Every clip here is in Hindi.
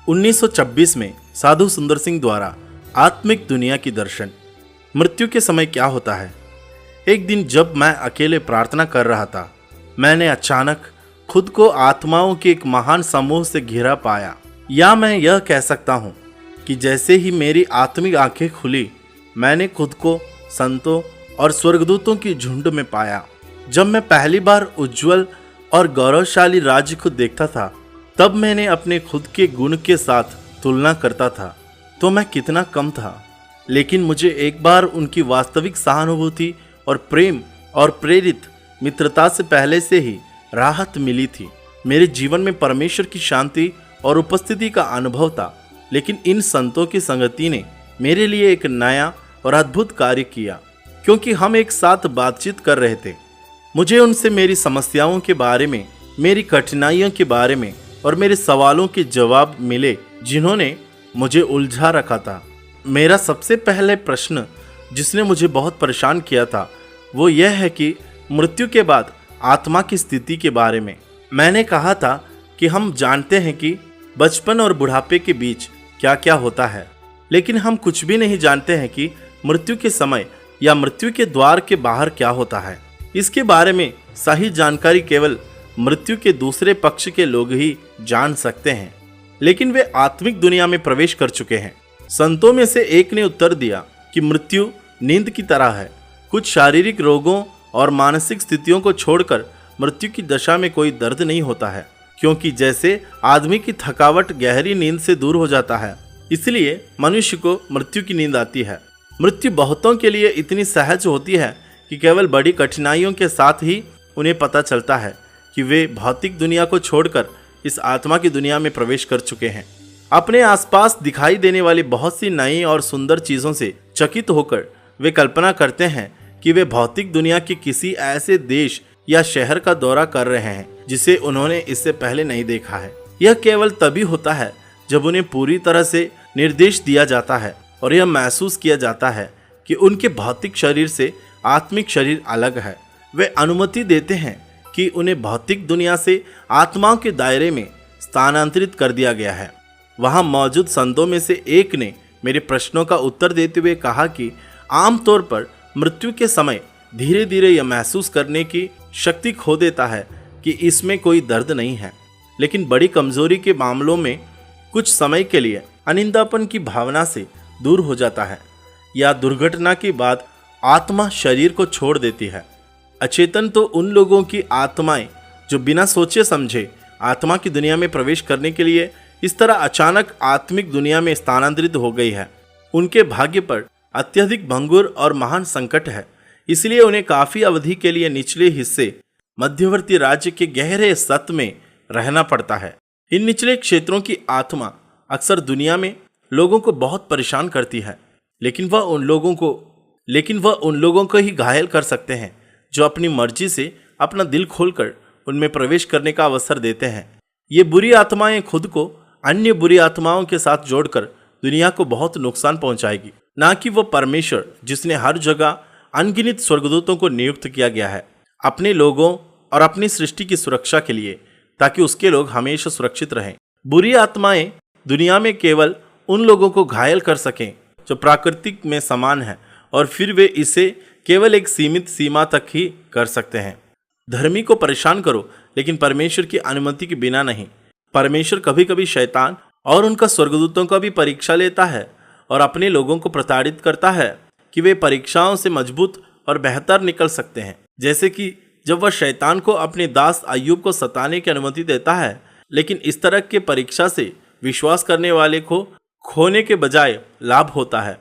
1926 में साधु सुंदर सिंह द्वारा आत्मिक दुनिया की दर्शन। मृत्यु के समय क्या होता है। एक दिन जब मैं अकेले प्रार्थना कर रहा था, मैंने अचानक खुद को आत्माओं के एक महान समूह से घिरा पाया। या मैं यह कह सकता हूँ कि जैसे ही मेरी आत्मिक आंखें खुली, मैंने खुद को संतों और स्वर्गदूतों की झुंड में पाया। जब मैं पहली बार उज्जवल और गौरवशाली राज्य को देखता था, तब मैंने अपने खुद के गुण के साथ तुलना करता था तो मैं कितना कम था। लेकिन मुझे एक बार उनकी वास्तविक सहानुभूति और प्रेम और प्रेरित मित्रता से पहले से ही राहत मिली थी। मेरे जीवन में परमेश्वर की शांति और उपस्थिति का अनुभव था। लेकिन इन संतों की संगति ने मेरे लिए एक नया और अद्भुत कार्य किया, क्योंकि हम एक साथ बातचीत कर रहे थे। मुझे उनसे मेरी समस्याओं के बारे में, मेरी कठिनाइयों के बारे में और मेरे सवालों के जवाब मिले जिन्होंने मुझे उलझा रखा था। मेरा सबसे पहले प्रश्न जिसने मुझे बहुत परेशान किया था वो यह है कि मृत्यु के बाद आत्मा की स्थिति के बारे में। मैंने कहा था कि हम जानते हैं कि बचपन और बुढ़ापे के बीच क्या क्या होता है, लेकिन हम कुछ भी नहीं जानते हैं कि मृत्यु के समय या मृत्यु के द्वार के बाहर क्या होता है। इसके बारे में सही जानकारी केवल मृत्यु के दूसरे पक्ष के लोग ही जान सकते हैं, लेकिन वे आत्मिक दुनिया में प्रवेश कर चुके हैं। संतों में से एक ने उत्तर दिया कि मृत्यु नींद की तरह है। कुछ शारीरिक रोगों और मानसिक स्थितियों को छोड़कर मृत्यु की दशा में कोई दर्द नहीं होता है, क्योंकि जैसे आदमी की थकावट गहरी नींद से दूर हो जाता है, इसलिए मनुष्य को मृत्यु की नींद आती है। मृत्यु बहुतों के लिए इतनी सहज होती है कि केवल बड़ी कठिनाइयों के साथ ही उन्हें पता चलता है कि वे भौतिक दुनिया को छोड़कर इस आत्मा की दुनिया में प्रवेश कर चुके हैं। अपने आसपास दिखाई देने वाली बहुत सी नई और सुंदर चीज़ों से चकित होकर वे कल्पना करते हैं कि वे भौतिक दुनिया के किसी ऐसे देश या शहर का दौरा कर रहे हैं जिसे उन्होंने इससे पहले नहीं देखा है। यह केवल तभी होता है जब उन्हें पूरी तरह से निर्देश दिया जाता है और यह महसूस किया जाता है कि उनके भौतिक शरीर से आत्मिक शरीर अलग है। वे अनुमति देते हैं कि उन्हें भौतिक दुनिया से आत्माओं के दायरे में स्थानांतरित कर दिया गया है। वहां मौजूद संतों में से एक ने मेरे प्रश्नों का उत्तर देते हुए कहा कि आमतौर पर मृत्यु के समय धीरे धीरे यह महसूस करने की शक्ति खो देता है कि इसमें कोई दर्द नहीं है, लेकिन बड़ी कमजोरी के मामलों में कुछ समय के लिए अनिंदापन की भावना से दूर हो जाता है या दुर्घटना के बाद आत्मा शरीर को छोड़ देती है। अचेतन तो उन लोगों की आत्माएं जो बिना सोचे समझे आत्मा की दुनिया में प्रवेश करने के लिए इस तरह अचानक आत्मिक दुनिया में स्थानांतरित हो गई है, उनके भाग्य पर अत्यधिक भंगुर और महान संकट है। इसलिए उन्हें काफी अवधि के लिए निचले हिस्से मध्यवर्ती राज्य के गहरे सत में रहना पड़ता है। इन निचले क्षेत्रों की आत्मा अक्सर दुनिया में लोगों को बहुत परेशान करती है, लेकिन वह उन लोगों को ही घायल कर सकते हैं जो अपनी मर्जी से अपना दिल खोलकर उनमें प्रवेश करने का अवसर देते हैं। ये बुरी आत्माएं खुद को अन्य बुरी आत्माओं के साथ जोड़कर दुनिया को बहुत नुकसान पहुंचाएगी, ना कि वो परमेश्वर जिसने हर जगह अनगिनत स्वर्गदूतों को नियुक्त किया गया है अपने लोगों और अपनी सृष्टि की सुरक्षा के लिए, ताकि उसके लोग हमेशा सुरक्षित रहें। बुरी आत्माएं दुनिया में केवल उन लोगों को घायल कर सकें जो प्राकृतिक में समान है, और फिर वे इसे केवल एक सीमित सीमा तक ही कर सकते हैं। धर्मी को परेशान करो, लेकिन परमेश्वर की अनुमति के बिना नहीं। परमेश्वर कभी कभी शैतान और उनका स्वर्गदूतों का भी परीक्षा लेता है और अपने लोगों को प्रताड़ित करता है कि वे परीक्षाओं से मजबूत और बेहतर निकल सकते हैं। जैसे कि जब वह शैतान को अपने दास अय्यूब को सताने की अनुमति देता है, लेकिन इस तरह के परीक्षा से विश्वास करने वाले को खोने के बजाय लाभ होता है।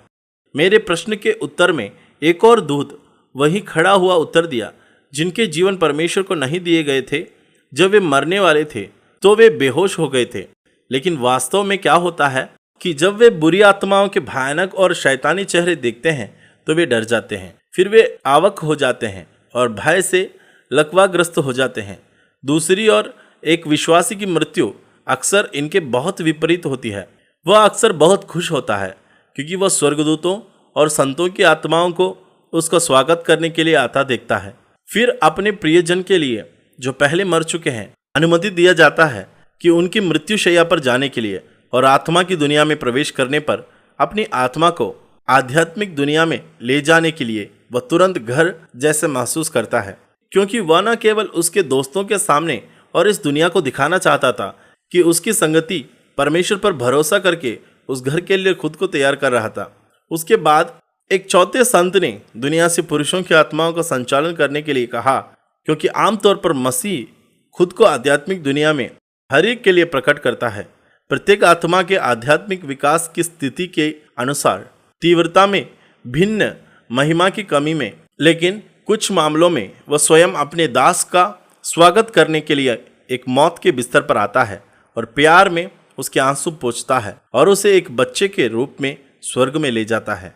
मेरे प्रश्न के उत्तर में एक और दूत वहीं खड़ा हुआ उत्तर दिया जिनके जीवन परमेश्वर को नहीं दिए गए थे। जब वे मरने वाले थे तो वे बेहोश हो गए थे, लेकिन वास्तव में क्या होता है कि जब वे बुरी आत्माओं के भयानक और शैतानी चेहरे देखते हैं तो वे डर जाते हैं, फिर वे आवक हो जाते हैं और भय से लकवाग्रस्त हो जाते हैं। दूसरी ओर एक विश्वासी की मृत्यु अक्सर इनके बहुत विपरीत होती है। वह अक्सर बहुत खुश होता है क्योंकि वह स्वर्गदूतों और संतों की आत्माओं को उसका स्वागत करने के लिए आता देखता है। फिर अपने प्रियजन के लिए जो पहले मर चुके हैं अनुमति दिया जाता है कि उनकी मृत्युशैया पर जाने के लिए और आत्मा की दुनिया में प्रवेश करने पर अपनी आत्मा को आध्यात्मिक दुनिया में ले जाने के लिए वह तुरंत घर जैसे महसूस करता है, क्योंकि वह न केवल उसके दोस्तों के सामने और इस दुनिया को दिखाना चाहता था कि उसकी संगति परमेश्वर पर भरोसा करके उस घर के लिए खुद को तैयार कर रहा था। उसके बाद एक चौथे संत ने दुनिया से पुरुषों की आत्माओं का संचालन करने के लिए कहा, क्योंकि आमतौर पर मसीह खुद को आध्यात्मिक दुनिया में हर एक के लिए प्रकट करता है। प्रत्येक आत्मा के आध्यात्मिक विकास की स्थिति के अनुसार तीव्रता में भिन्न, महिमा की कमी में, लेकिन कुछ मामलों में वह स्वयं अपने दास का स्वागत करने के लिए एक मौत के बिस्तर पर आता है और प्यार में उसके आंसू पोंछता है और उसे एक बच्चे के रूप में स्वर्ग में ले जाता है।